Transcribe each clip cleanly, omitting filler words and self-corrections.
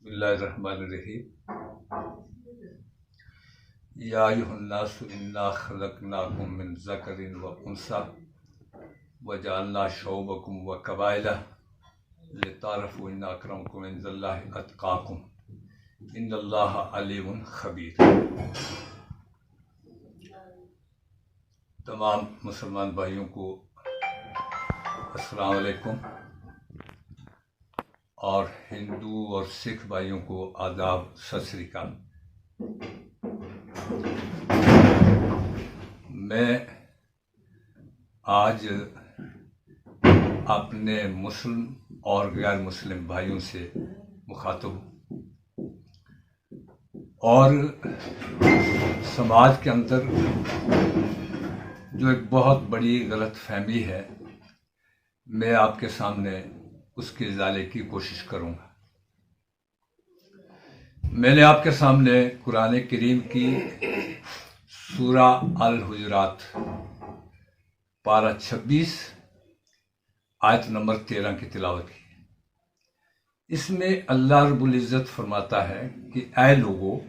بسم اللہ الرحمن الرحیم یا ایھا الناس انا خلقناکم من ذکر و انثی وجعلنا شعوبکم وقبائل لتعارفوا ان اکرمکم عند اللہ اتقاکم ان اللہ علیم خبیر۔ تمام مسلمان بھائیوں کو السلام علیکم، اور ہندو اور سکھ بھائیوں کو آداب، ست سری اکال۔ میں آج اپنے مسلم اور غیر مسلم بھائیوں سے مخاطب ہوں، اور سماج کے اندر جو ایک بہت بڑی غلط فہمی ہے، میں آپ کے سامنے اس کے ازالے کی کوشش کروں گا۔ میں نے آپ کے سامنے قرآن کریم کی سورہ الحجرات پارہ 26 آیت نمبر 13 کی تلاوت کی۔ اس میں اللہ رب العزت فرماتا ہے کہ اے لوگو،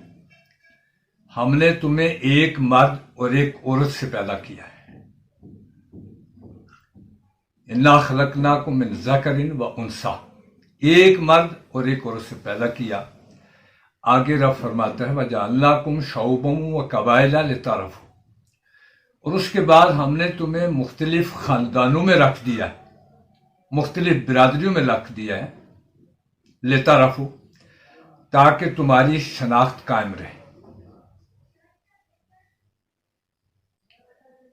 ہم نے تمہیں ایک مرد اور ایک عورت سے پیدا کیا ہے۔ انا خلقناکم من ذکر و انثی، ایک مرد اور ایک عورت سے پیدا کیا۔ آگے رب فرماتا ہے وجعلناکم شعوبا و قبائل لتعارفوا، اور اس کے بعد ہم نے تمہیں مختلف خاندانوں میں رکھ دیا ہے، مختلف برادریوں میں رکھ دیا ہے، لتعارفوا، تاکہ تمہاری شناخت قائم رہے۔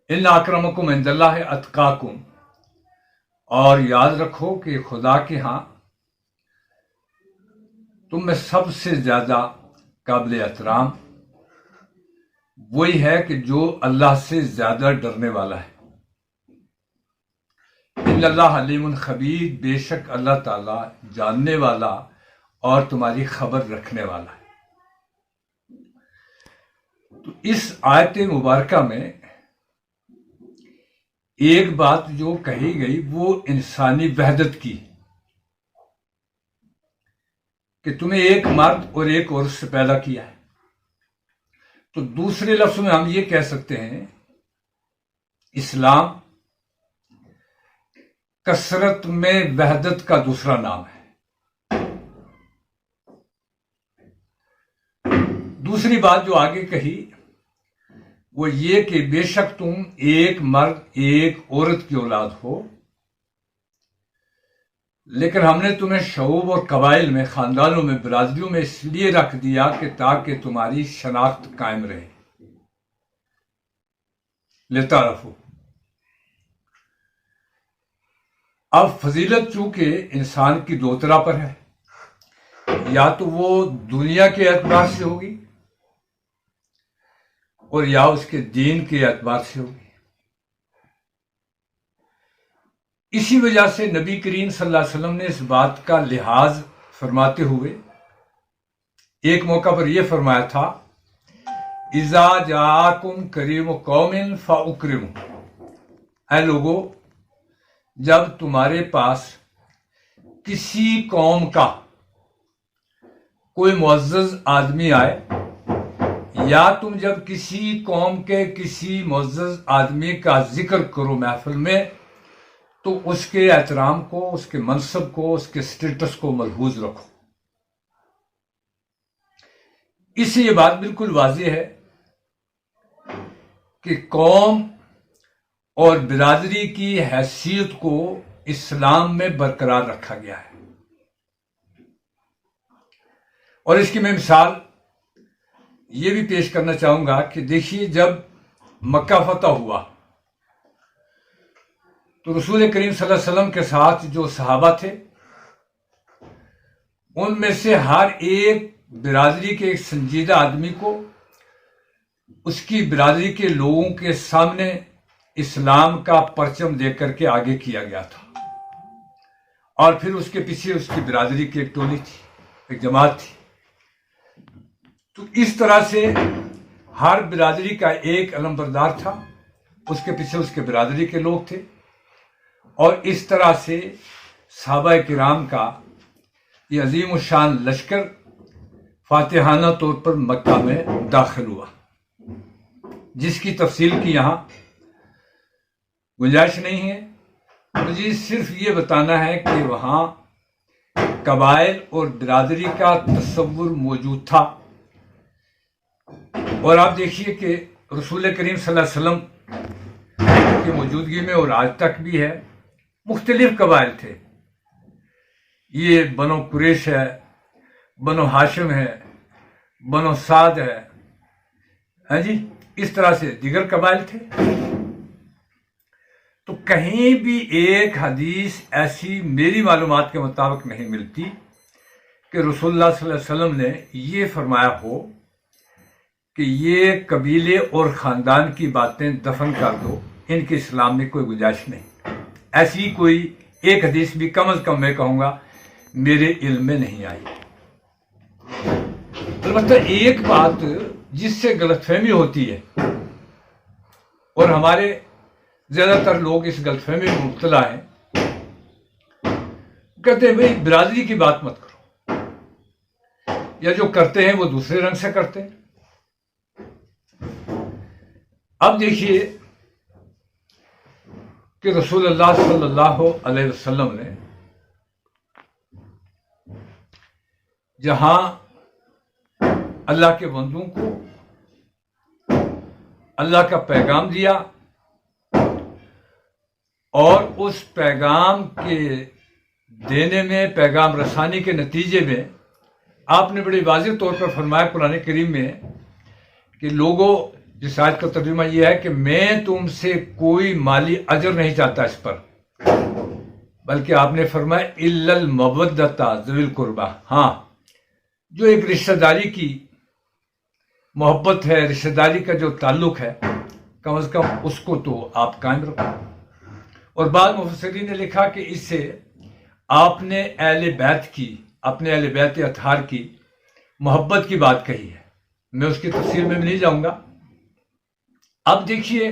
ان اکرمکم عند اللہ اتقاکم، اور یاد رکھو کہ خدا کے ہاں تم میں سب سے زیادہ قابل احترام وہی ہے کہ جو اللہ سے زیادہ ڈرنے والا ہے۔ ان اللہ علیم خبیر، بے شک اللہ تعالی جاننے والا اور تمہاری خبر رکھنے والا ہے۔ تو اس آیت مبارکہ میں ایک بات جو کہی گئی وہ انسانی وحدت کی، کہ تمہیں ایک مرد اور ایک عورت سے پیدا کیا ہے۔ تو دوسرے لفظ میں ہم یہ کہہ سکتے ہیں اسلام کثرت میں وحدت کا دوسرا نام ہے۔ دوسری بات جو آگے کہی وہ یہ کہ بے شک تم ایک مرد ایک عورت کی اولاد ہو، لیکن ہم نے تمہیں شعوب اور قبائل میں، خاندانوں میں، برادریوں میں اس لیے رکھ دیا کہ تاکہ تمہاری شناخت قائم رہے، لتعارفوا۔ اب فضیلت چونکہ انسان کی دو طرح پر ہے، یا تو وہ دنیا کے اعتبار سے ہوگی اور یا اس کے دین کے اعتبار سے ہوگی۔ اسی وجہ سے نبی کریم صلی اللہ علیہ وسلم نے اس بات کا لحاظ فرماتے ہوئے ایک موقع پر یہ فرمایا تھا اذا جاءکم کریم قوم فاکرموا، اے لوگو، جب تمہارے پاس کسی قوم کا کوئی معزز آدمی آئے، یا تم جب کسی قوم کے کسی معزز آدمی کا ذکر کرو محفل میں، تو اس کے احترام کو، اس کے منصب کو، اس کے سٹیٹس کو ملحوظ رکھو۔ اس سے یہ بات بالکل واضح ہے کہ قوم اور برادری کی حیثیت کو اسلام میں برقرار رکھا گیا ہے۔ اور اس کی میں مثال یہ بھی پیش کرنا چاہوں گا کہ دیکھیے، جب مکہ فتح ہوا تو رسول کریم صلی اللہ علیہ وسلم کے ساتھ جو صحابہ تھے، ان میں سے ہر ایک برادری کے ایک سنجیدہ آدمی کو اس کی برادری کے لوگوں کے سامنے اسلام کا پرچم دے کر کے آگے کیا گیا تھا، اور پھر اس کے پیچھے اس کی برادری کی ایک ٹولی تھی، ایک جماعت تھی۔ تو اس طرح سے ہر برادری کا ایک علمبردار تھا، اس کے پیچھے اس کے برادری کے لوگ تھے، اور اس طرح سے صحابہ کرام کا یہ عظیم الشان لشکر فاتحانہ طور پر مکہ میں داخل ہوا، جس کی تفصیل کی یہاں گنجائش نہیں ہے۔ مجھے صرف یہ بتانا ہے کہ وہاں قبائل اور برادری کا تصور موجود تھا، اور آپ دیکھیے کہ رسول کریم صلی اللہ علیہ وسلم کی موجودگی میں اور آج تک بھی ہے مختلف قبائل تھے۔ یہ بنو قریش ہے، بنو ہاشم ہے، بنو سعد ہے، ہاں جی، اس طرح سے دیگر قبائل تھے۔ تو کہیں بھی ایک حدیث ایسی میری معلومات کے مطابق نہیں ملتی کہ رسول اللہ صلی اللہ علیہ وسلم نے یہ فرمایا ہو کہ یہ قبیلے اور خاندان کی باتیں دفن کر دو، ان کے اسلام میں کوئی گنجائش نہیں۔ ایسی کوئی ایک حدیث بھی کم از کم میں کہوں گا میرے علم میں نہیں آئی۔ البتہ ایک بات جس سے غلط فہمی ہوتی ہے، اور ہمارے زیادہ تر لوگ اس غلط فہمی میں مبتلا ہیں، کہتے ہیں بھئی برادری کی بات مت کرو، یا جو کرتے ہیں وہ دوسرے رنگ سے کرتے ہیں۔ اب دیکھیے کہ رسول اللہ صلی اللہ علیہ وسلم نے جہاں اللہ کے بندوں کو اللہ کا پیغام دیا، اور اس پیغام کے دینے میں، پیغام رسانی کے نتیجے میں آپ نے بڑی واضح طور پر فرمایا قرآن کریم میں کہ لوگوں، جس آیت کا ترجمہ یہ ہے کہ میں تم سے کوئی مالی اجر نہیں چاہتا اس پر، بلکہ آپ نے فرمایا الا المودۃ ذوی القربہ، ہاں جو ایک رشتہ داری کی محبت ہے، رشتہ داری کا جو تعلق ہے، کم از کم اس کو تو آپ قائم رکھو۔ اور بعض مفسرین نے لکھا کہ اس سے آپ نے اہل بیت کی، اپنے اہل بیت اطہار کی محبت کی بات کہی ہے۔ میں اس کی تفصیل میں نہیں جاؤں گا۔ اب دیکھیے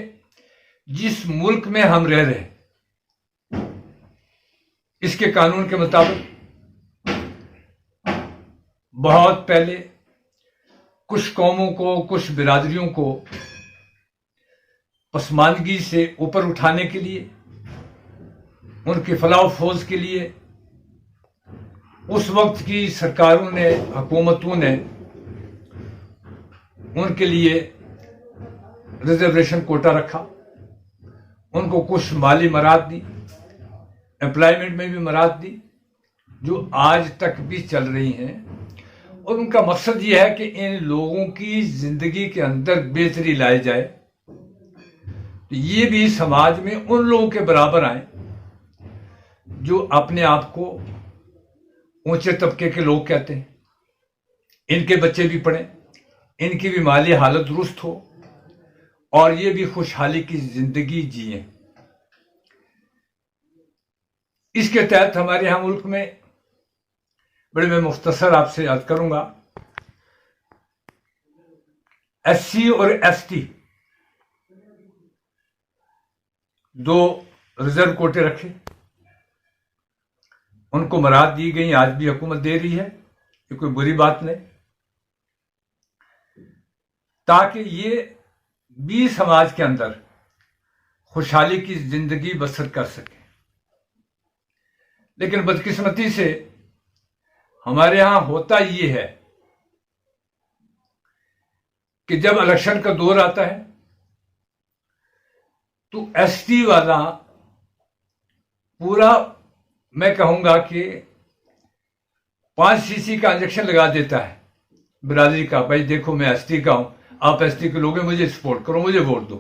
جس ملک میں ہم رہ رہے ہیں، اس کے قانون کے مطابق بہت پہلے کچھ قوموں کو، کچھ برادریوں کو پسماندگی سے اوپر اٹھانے کے لیے، ان کی فلاح و فوز کے لیے اس وقت کی سرکاروں نے، حکومتوں نے ان کے لیے ریزرویشن کوٹا رکھا، ان کو کچھ مالی مراحت دی، امپلائمنٹ میں بھی مراحت دی، جو آج تک بھی چل رہی ہیں، اور ان کا مقصد یہ ہے کہ ان لوگوں کی زندگی کے اندر بہتری لائی جائے، تو یہ بھی سماج میں ان لوگوں کے برابر آئیں جو اپنے آپ کو اونچے طبقے کے لوگ کہتے ہیں، ان کے بچے بھی پڑھیں، ان کی بھی مالی حالت درست ہو، اور یہ بھی خوشحالی کی زندگی جئیں۔ اس کے تحت ہمارے یہاں ملک میں بڑے میں مختصر آپ سے یاد کروں گا، ایس سی اور ایس ٹی دو ریزرو کوٹے رکھے، ان کو مراحت دی گئی، آج بھی حکومت دے رہی ہے، یہ کوئی بری بات نہیں، تاکہ یہ بھی سماج کے اندر خوشحالی کی زندگی بسر کر سکے۔ لیکن بدقسمتی سے ہمارے ہاں ہوتا یہ ہے کہ جب الیکشن کا دور آتا ہے تو ایس ٹی والا پورا، میں کہوں گا کہ 5 cc کا انجیکشن لگا دیتا ہے برادری کا، بھائی دیکھو میں ایس ٹی کا ہوں، آپ ایس ٹی کے لوگ ہیں، مجھے سپورٹ کرو، مجھے ووٹ دو۔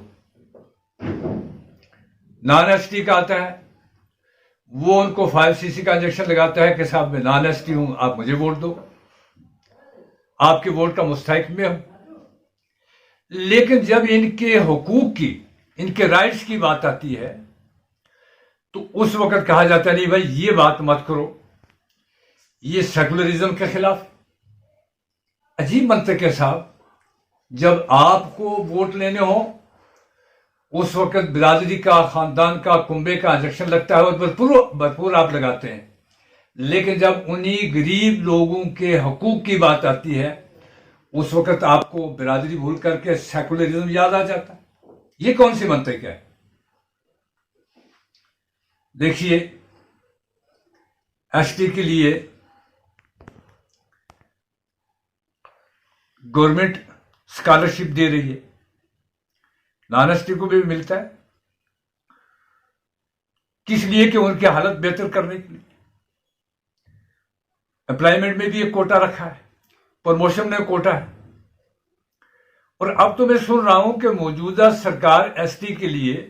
نان ایس ٹی کا آتا ہے، وہ ان کو 5 cc کا انجیکشن لگاتا ہے کہ صاحب میں نان ایس ٹی ہوں، آپ مجھے ووٹ دو، آپ کے ووٹ کا مستحق میں ہوں۔ لیکن جب ان کے حقوق کی، ان کے رائٹس کی بات آتی ہے تو اس وقت کہا جاتا ہے نہیں بھائی یہ بات مت کرو، یہ سیکولرزم کے خلاف۔ عجیب منطق ہے صاحب، جب آپ کو ووٹ لینے ہوں اس وقت برادری کا، خاندان کا، کنبے کا انجیکشن لگتا ہے اور بھرپور آپ لگاتے ہیں، لیکن جب انہی غریب لوگوں کے حقوق کی بات آتی ہے اس وقت آپ کو برادری بھول کر کے سیکولرزم یاد آ جاتا ہے. یہ کون سی منطق ہے؟ دیکھیے ایس ٹی کے لیے گورنمنٹ اسکالرشپ دے رہی ہے، نان ایس ٹی کو بھی ملتا ہے. کس لیے؟ کہ ان کی حالت بہتر کرنے کے لیے. امپلائمنٹ میں بھی ایک کوٹا رکھا ہے، پروموشن میں کوٹا ہے. اور اب تو میں سن رہا ہوں کہ موجودہ سرکار ایس ٹی کے لیے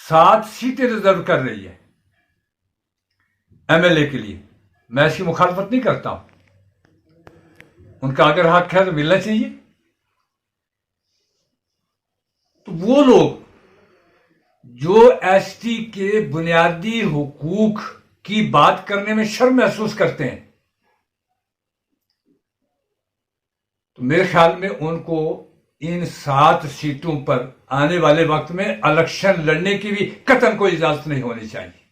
7 سیٹیں ریزرو کر رہی ہے ایم ایل اے کے لیے. میں اس کی مخالفت نہیں کرتا ہوں، ان کا اگر حق ہے تو ملنا چاہیے. تو وہ لوگ جو ایس ٹی کے بنیادی حقوق کی بات کرنے میں شرم محسوس کرتے ہیں، تو میرے خیال میں ان کو ان 7 سیٹوں پر آنے والے وقت میں الیکشن لڑنے کی بھی قطعاً کوئی اجازت نہیں ہونی چاہیے.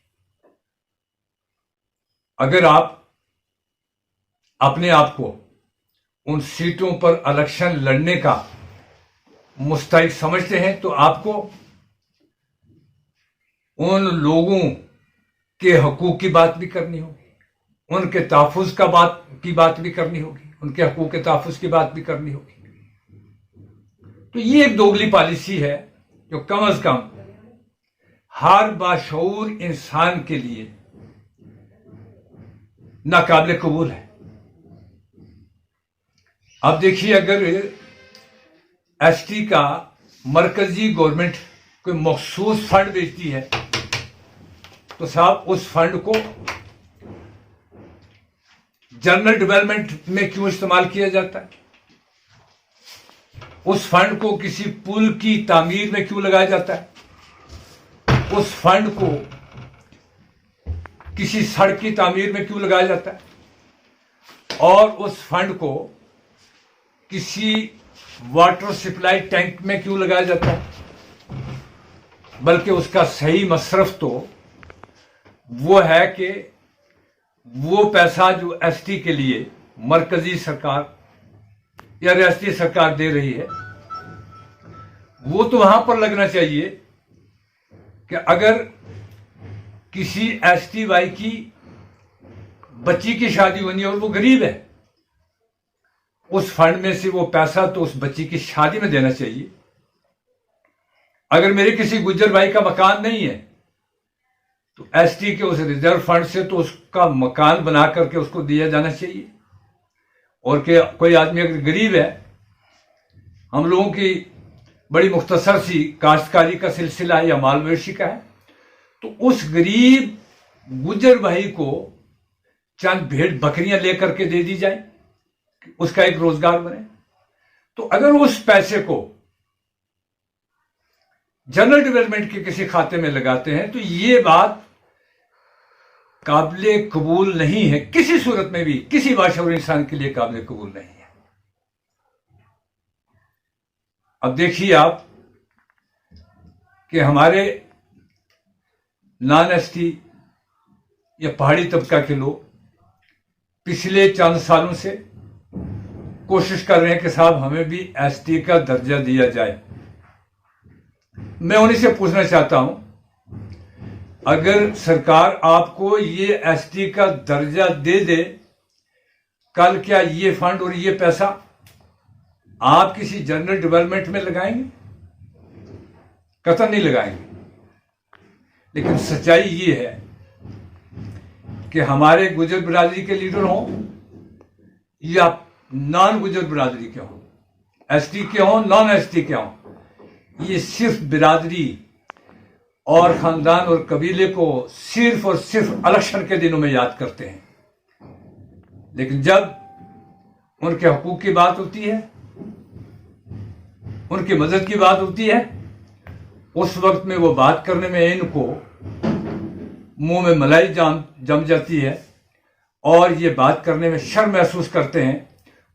اگر آپ اپنے آپ کو ان سیٹوں پر الیکشن لڑنے کا مستحق سمجھتے ہیں تو آپ کو ان لوگوں کے حقوق کی بات بھی کرنی ہوگی، ان کے تحفظ کی بات بھی کرنی ہوگی، ان کے حقوق کے تحفظ کی بات بھی کرنی ہوگی. تو یہ ایک دوگلی پالیسی ہے جو کم از کم ہر باشعور انسان کے لیے ناقابل قبول ہے. اب دیکھیے اگر ایس ٹی کا مرکزی گورنمنٹ کوئی مخصوص فنڈ بھیجتی ہے تو صاحب اس فنڈ کو جنرل ڈیولپمنٹ میں کیوں استعمال کیا جاتا ہے؟ اس فنڈ کو کسی پل کی تعمیر میں کیوں لگایا جاتا ہے؟ اس فنڈ کو کسی سڑک کی تعمیر میں کیوں لگایا جاتا ہے؟ اور اس فنڈ کو کسی واٹر سپلائی ٹینک میں کیوں لگایا جاتا ہے؟ بلکہ اس کا صحیح مصرف تو وہ ہے کہ وہ پیسہ جو ایس ٹی کے لیے مرکزی سرکار یا ریاستی سرکار دے رہی ہے وہ تو وہاں پر لگنا چاہیے کہ اگر کسی ایس ٹی وائی کی بچی کی شادی ہونی ہے اور وہ غریب ہے، اس فنڈ میں سے وہ پیسہ تو اس بچی کی شادی میں دینا چاہیے. اگر میرے کسی گجر بھائی کا مکان نہیں ہے تو ایس ٹی کے اس ریزرو فنڈ سے تو اس کا مکان بنا کر کے اس کو دیا جانا چاہیے. اور کہ کوئی آدمی اگر غریب ہے، ہم لوگوں کی بڑی مختصر سی کاشتکاری کا سلسلہ ہے یا مال مویشی کا ہے، تو اس غریب گجر بھائی کو چند بھیڑ بکریاں لے کر کے دے دی جائیں، اس کا ایک روزگار بنے. تو اگر اس پیسے کو جنرل ڈیولپمنٹ کے کسی کھاتے میں لگاتے ہیں تو یہ بات قابل قبول نہیں ہے، کسی صورت میں بھی کسی باشعور انسان کے لیے قابل قبول نہیں ہے. اب دیکھیے آپ کہ ہمارے نان ایس ٹی یا پہاڑی طبقہ کے لوگ پچھلے چند سالوں سے کوشش کر رہے ہیں کہ صاحب ہمیں بھی ایس ٹی کا درجہ دیا جائے. میں انہیں سے پوچھنا چاہتا ہوں، اگر سرکار آپ کو یہ ایس ٹی کا درجہ دے دے، کل کیا یہ فنڈ اور یہ پیسہ آپ کسی جنرل ڈیولپمنٹ میں لگائیں گے؟ قطعاً نہیں لگائیں گے. لیکن سچائی یہ ہے کہ ہمارے گجر برادری کے لیڈر ہوں یا نان گجر برادری کے ہوں، ایس ٹی کے ہوں، نان ایس ٹی کے ہوں، یہ صرف برادری اور خاندان اور قبیلے کو صرف اور صرف الیکشن کے دنوں میں یاد کرتے ہیں. لیکن جب ان کے حقوق کی بات ہوتی ہے، ان کی مدد کی بات ہوتی ہے، اس وقت میں وہ بات کرنے میں ان کو منہ میں ملائی جم جاتی ہے اور یہ بات کرنے میں شرم محسوس کرتے ہیں.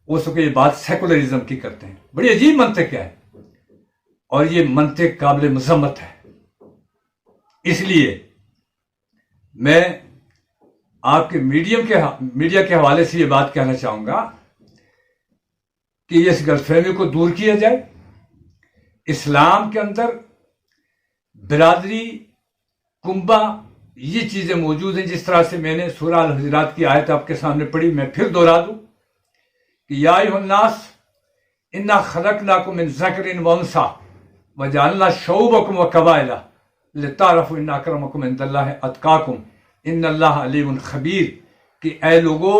اس وقت یہ بات سیکولرزم کی کرتے ہیں. بڑی عجیب منطق ہے اور یہ منطق قابل مذمت ہے. اس لیے میں آپ کے میڈیا کے حوالے سے یہ بات کہنا چاہوں گا کہ اس غلط فہمی کو دور کیا جائے. اسلام کے اندر برادری، کنبہ، یہ چیزیں موجود ہیں. جس طرح سے میں نے سورہ الحجرات کی آیت آپ کے سامنے پڑھی، میں پھر دوہرا دوں کہ یا ایھا الناس انا خلقناکم من ذکر و انثی وجعلنا شعوبکم وقبائل لتعارفوا ان اکرمکم عند اللہ اتقاکم ان اللہ علیم خبیر. کہ اے لوگو،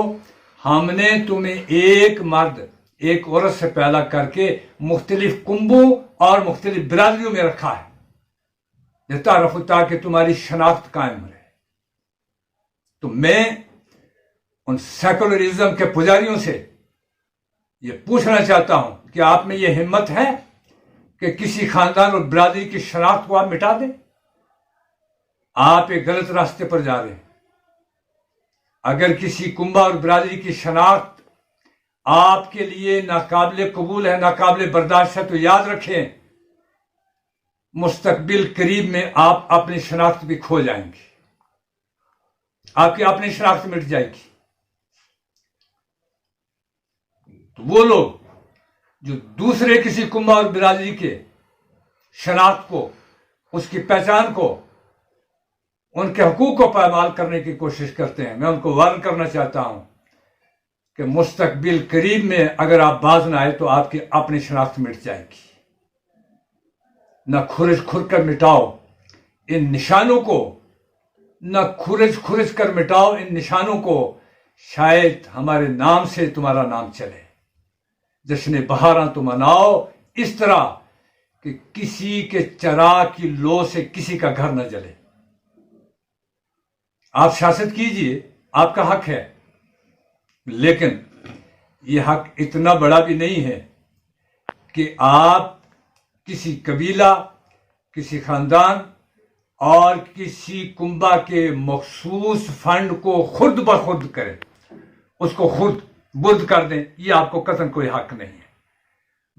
ہم نے تمہیں ایک مرد ایک عورت سے پیدا کر کے مختلف کنبوں اور مختلف برادریوں میں رکھا ہے، لتعارفوا، تاکہ تمہاری شناخت قائم رہے. تو میں ان سیکولرزم کے پجاریوں سے یہ پوچھنا چاہتا ہوں کہ آپ میں یہ ہمت ہے کہ کسی خاندان اور برادری کی شناخت کو آپ مٹا دیں؟ آپ ایک غلط راستے پر جا رہے ہیں. اگر کسی کنبہ اور برادری کی شناخت آپ کے لیے ناقابل قبول ہے، ناقابل برداشت ہے، تو یاد رکھیں مستقبل قریب میں آپ اپنی شناخت بھی کھو جائیں گے، آپ کی اپنی شناخت مٹ جائے گی. تو وہ لوگ جو دوسرے کسی کنبہ اور برادری کے شناخت کو، اس کی پہچان کو، ان کے حقوق کو پامال کرنے کی کوشش کرتے ہیں، میں ان کو وارن کرنا چاہتا ہوں کہ مستقبل قریب میں اگر آپ باز نہ آئے تو آپ کی اپنی شناخت مٹ جائے گی. نہ کھرچ کھر کر مٹاؤ ان نشانوں کو، نہ کھرچ کر مٹاؤ ان نشانوں کو، شاید ہمارے نام سے تمہارا نام چلے. جشن بہاراں تو مناؤ اس طرح کہ کسی کے چراغ کی لو سے کسی کا گھر نہ جلے. آپ سیاست کیجئے، آپ کا حق ہے، لیکن یہ حق اتنا بڑا بھی نہیں ہے کہ آپ کسی قبیلہ، کسی خاندان اور کسی کنبہ کے مخصوص فنڈ کو خود بخود کریں، اس کو خود برد کر دیں. یہ آپ کو قطعاً کوئی حق نہیں ہے.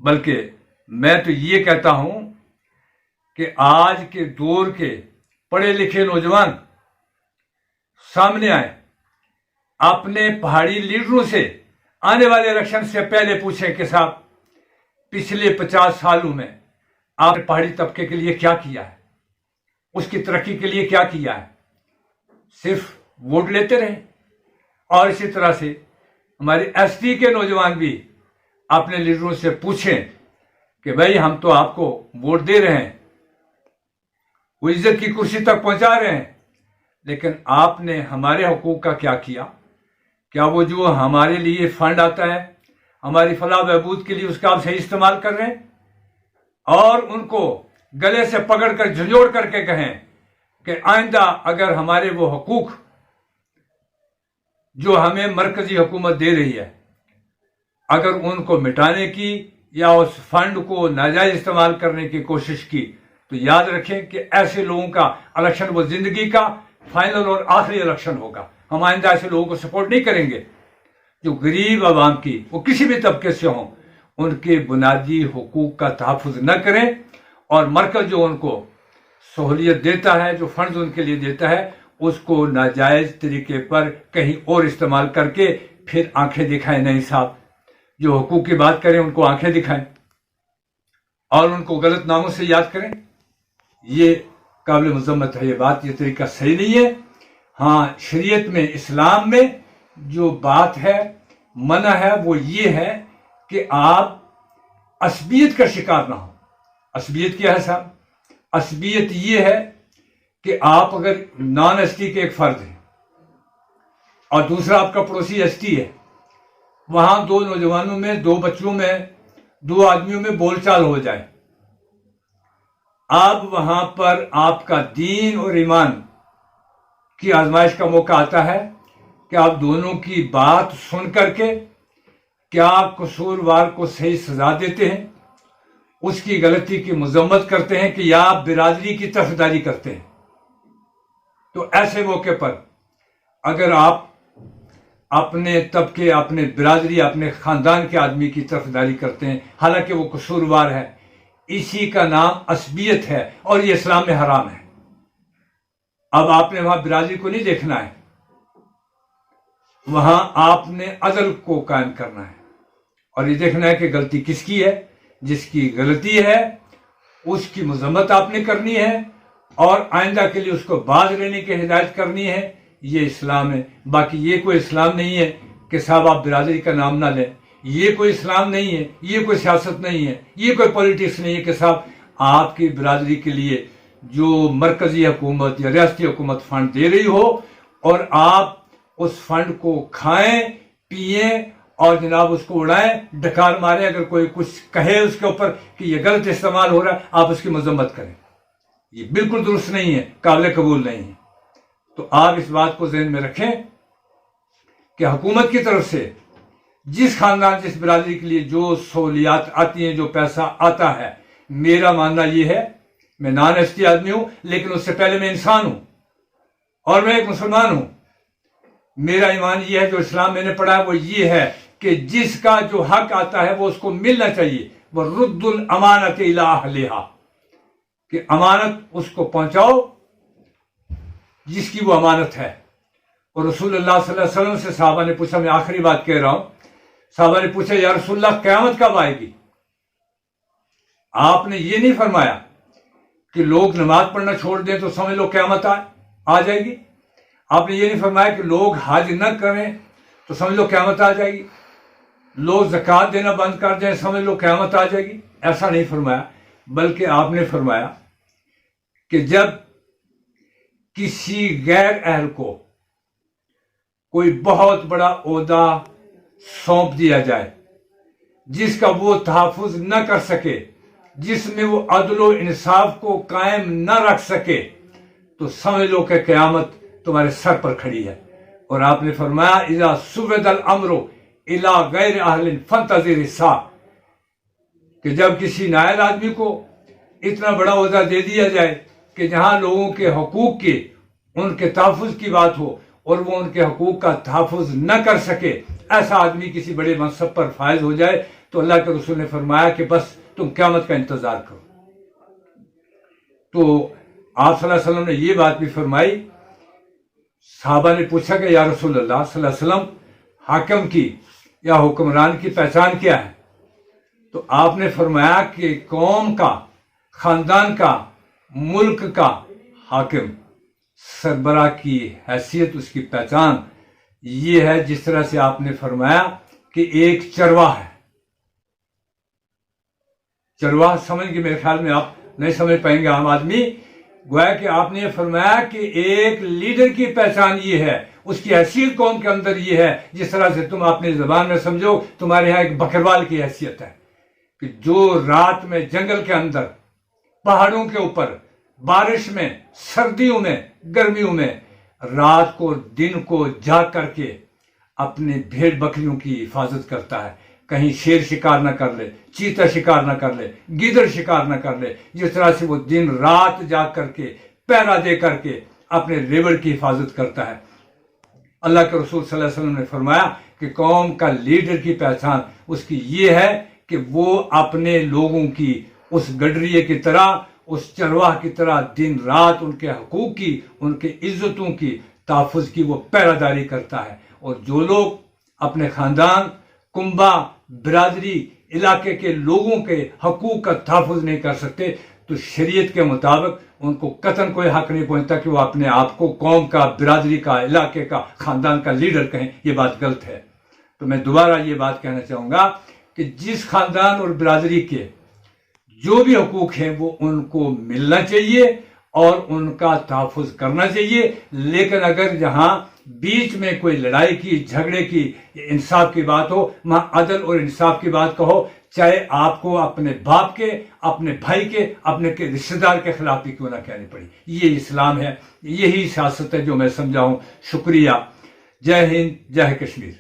بلکہ میں تو یہ کہتا ہوں کہ آج کے دور کے پڑھے لکھے نوجوان سامنے آئے، اپنے پہاڑی لیڈروں سے آنے والے الیکشن سے پہلے پوچھیں کہ صاحب پچھلے 50 سالوں میں آپ نے پہاڑی طبقے کے لیے کیا کیا ہے، اس کی ترقی کے لیے کیا کیا ہے. صرف ووٹ لیتے رہے. اور اسی طرح سے ہمارے ایس ٹی کے نوجوان بھی اپنے لیڈروں سے پوچھیں کہ بھائی ہم تو آپ کو ووٹ دے رہے ہیں، وہ عزت کی کرسی تک پہنچا رہے ہیں، لیکن آپ نے ہمارے حقوق کا کیا کیا؟ کیا وہ جو ہمارے لیے فنڈ آتا ہے ہماری فلاح بہبود کے لیے، اس کا آپ صحیح استعمال کر رہے ہیں؟ اور ان کو گلے سے پکڑ کر جھنجھوڑ کر کے کہیں کہ آئندہ اگر ہمارے وہ حقوق جو ہمیں مرکزی حکومت دے رہی ہے، اگر ان کو مٹانے کی یا اس فنڈ کو ناجائز استعمال کرنے کی کوشش کی، تو یاد رکھیں کہ ایسے لوگوں کا الیکشن وہ زندگی کا فائنل اور آخری الیکشن ہوگا. ہم آئندہ ایسے لوگوں کو سپورٹ نہیں کریں گے جو غریب عوام کی، وہ کسی بھی طبقے سے ہوں، ان کے بنیادی حقوق کا تحفظ نہ کریں، اور مرکز جو ان کو سہولیت دیتا ہے، جو فنڈز ان کے لیے دیتا ہے، اس کو ناجائز طریقے پر کہیں اور استعمال کر کے پھر آنکھیں دکھائیں. نہیں صاحب، جو حقوق کی بات کریں ان کو آنکھیں دکھائیں اور ان کو غلط ناموں سے یاد کریں. یہ قابل مذمت ہے، یہ بات، یہ طریقہ صحیح نہیں ہے. ہاں، شریعت میں، اسلام میں جو بات ہے، منع ہے، وہ یہ ہے کہ آپ عصبیت کا شکار نہ ہو. عصبیت کیا ہے صاحب؟ عصبیت یہ ہے کہ آپ اگر نان ایس ٹی کے ایک فرد ہیں اور دوسرا آپ کا پڑوسی ایس ٹی ہے، وہاں دو نوجوانوں میں، دو بچوں میں، دو آدمیوں میں بول چال ہو جائے، اب وہاں پر آپ کا دین اور ایمان کی آزمائش کا موقع آتا ہے کہ آپ دونوں کی بات سن کر کے کیا قصوروار کو صحیح سزا دیتے ہیں، اس کی غلطی کی مذمت کرتے ہیں، کہ یا آپ برادری کی طرفداری کرتے ہیں. تو ایسے موقع پر اگر آپ اپنے طبقے، اپنے برادری، اپنے خاندان کے آدمی کی طرفداری کرتے ہیں حالانکہ وہ قصوروار ہے، اسی کا نام عصبیت ہے، اور یہ اسلام میں حرام ہے. اب آپ نے وہاں برادری کو نہیں دیکھنا ہے، وہاں آپ نے عدل کو قائم کرنا ہے. اور یہ دیکھنا ہے کہ غلطی کس کی ہے. جس کی غلطی ہے اس کی مذمت آپ نے کرنی ہے اور آئندہ کے لیے اس کو باز رہنے کی ہدایت کرنی ہے. یہ اسلام ہے. باقی یہ کوئی اسلام نہیں ہے کہ صاحب آپ برادری کا نام نہ لیں. یہ کوئی اسلام نہیں ہے. یہ کوئی سیاست نہیں ہے. یہ کوئی پولیٹکس نہیں ہے کہ صاحب آپ کی برادری کے لیے جو مرکزی حکومت یا ریاستی حکومت فنڈ دے رہی ہو اور آپ اس فنڈ کو کھائیں پئیں اور جناب اس کو اڑائیں، ڈکار ماریں. اگر کوئی کچھ کہے اس کے اوپر کہ یہ غلط استعمال ہو رہا ہے، آپ اس کی مذمت کریں. یہ بالکل درست نہیں ہے، قابل قبول نہیں ہے. تو آپ اس بات کو ذہن میں رکھیں کہ حکومت کی طرف سے جس خاندان جس برادری کے لیے جو سہولیات آتی ہیں، جو پیسہ آتا ہے، میرا ماننا یہ ہے، میں نان ایس ٹی آدمی ہوں لیکن اس سے پہلے میں انسان ہوں اور میں ایک مسلمان ہوں. میرا ایمان یہ ہے، جو اسلام میں نے پڑھا ہے وہ یہ ہے کہ جس کا جو حق آتا ہے وہ اس کو ملنا چاہیے. وہ رد الامانت الی اہلہا، کہ امانت اس کو پہنچاؤ جس کی وہ امانت ہے. اور رسول اللہ صلی اللہ علیہ وسلم سے صحابہ نے پوچھا، میں آخری بات کہہ رہا ہوں، صحابہ نے پوچھا یا رسول اللہ قیامت کب آئے گی؟ آپ نے یہ نہیں فرمایا کہ لوگ نماز پڑھنا چھوڑ دیں تو سمجھ لو قیامت آ جائے گی. آپ نے یہ نہیں فرمایا کہ لوگ حج نہ کریں تو سمجھ لو قیامت آ جائے گی. لوگ زکوٰۃ دینا بند کر دیں سمجھ لو قیامت آ جائے گی. ایسا نہیں فرمایا، بلکہ آپ نے فرمایا کہ جب کسی غیر اہل کو کوئی بہت بڑا عہدہ سونپ دیا جائے جس کا وہ تحفظ نہ کر سکے، جس میں وہ عدل و انصاف کو قائم نہ رکھ سکے، تو سمجھ لو کہ قیامت تمہارے سر پر کھڑی ہے. اور آپ نے فرمایا اذا سود الامر الی غیر اہل فانتظر الساعہ، کہ جب کسی نائل آدمی کو اتنا بڑا عہدہ دے دیا جائے کہ جہاں لوگوں کے حقوق کے ان کے تحفظ کی بات ہو اور وہ ان کے حقوق کا تحفظ نہ کر سکے، ایسا آدمی کسی بڑے منصب پر فائز ہو جائے تو اللہ کے رسول نے فرمایا کہ بس تم قیامت کا انتظار کرو. تو آپ صلی اللہ علیہ وسلم نے یہ بات بھی فرمائی. صحابہ نے پوچھا کہ یا رسول اللہ صلی اللہ علیہ وسلم حاکم کی یا حکمران کی پہچان کیا ہے؟ تو آپ نے فرمایا کہ قوم کا، خاندان کا، ملک کا حاکم، سربراہ کی حیثیت، اس کی پہچان یہ ہے جس طرح سے آپ نے فرمایا کہ ایک چرواہ ہے. چرواہ سمجھ گئے؟ میرے خیال میں آپ نہیں سمجھ پائیں گے عام آدمی. گویا کہ آپ نے یہ فرمایا کہ ایک لیڈر کی پہچان یہ ہے، اس کی حیثیت قوم کے اندر یہ ہے، جس طرح سے تم اپنی زبان میں سمجھو تمہارے یہاں ایک بکروال کی حیثیت ہے، کہ جو رات میں جنگل کے اندر، پہاڑوں کے اوپر، بارش میں، سردیوں میں، گرمیوں میں، رات کو دن کو جاگ کر کے اپنے بھیڑ بکریوں کی حفاظت کرتا ہے. کہیں شیر شکار نہ کر لے، چیتا شکار نہ کر لے، گیدڑ شکار نہ کر لے. جس طرح سے وہ دن رات جاگ کر کے، پہرا دے کر کے اپنے ریوڑ کی حفاظت کرتا ہے. اللہ کے رسول صلی اللہ علیہ وسلم نے فرمایا کہ قوم کا لیڈر کی پہچان اس کی یہ ہے کہ وہ اپنے لوگوں کی اس گڈریے کی طرح، اس چرواہ کی طرح دن رات ان کے حقوق کی، ان کے عزتوں کی تحفظ کی وہ پہرہ داری کرتا ہے. اور جو لوگ اپنے خاندان، کنبہ، برادری، علاقے کے لوگوں کے حقوق کا تحفظ نہیں کر سکتے تو شریعت کے مطابق ان کو قطعاً کوئی حق نہیں پہنچتا کہ وہ اپنے آپ کو قوم کا، برادری کا، علاقے کا، خاندان کا لیڈر کہیں. یہ بات غلط ہے. تو میں دوبارہ یہ بات کہنا چاہوں گا کہ جس خاندان اور برادری کے جو بھی حقوق ہیں وہ ان کو ملنا چاہیے اور ان کا تحفظ کرنا چاہیے. لیکن اگر جہاں بیچ میں کوئی لڑائی کی، جھگڑے کی، انصاف کی بات ہو، وہاں عدل اور انصاف کی بات کہو، چاہے آپ کو اپنے باپ کے، اپنے بھائی کے، اپنے کے رشتہ دار کے خلاف بھی کیوں نہ کہنی پڑی. یہ اسلام ہے، یہی سیاست ہے جو میں سمجھا ہوں. شکریہ. جے ہند، جے کشمیر.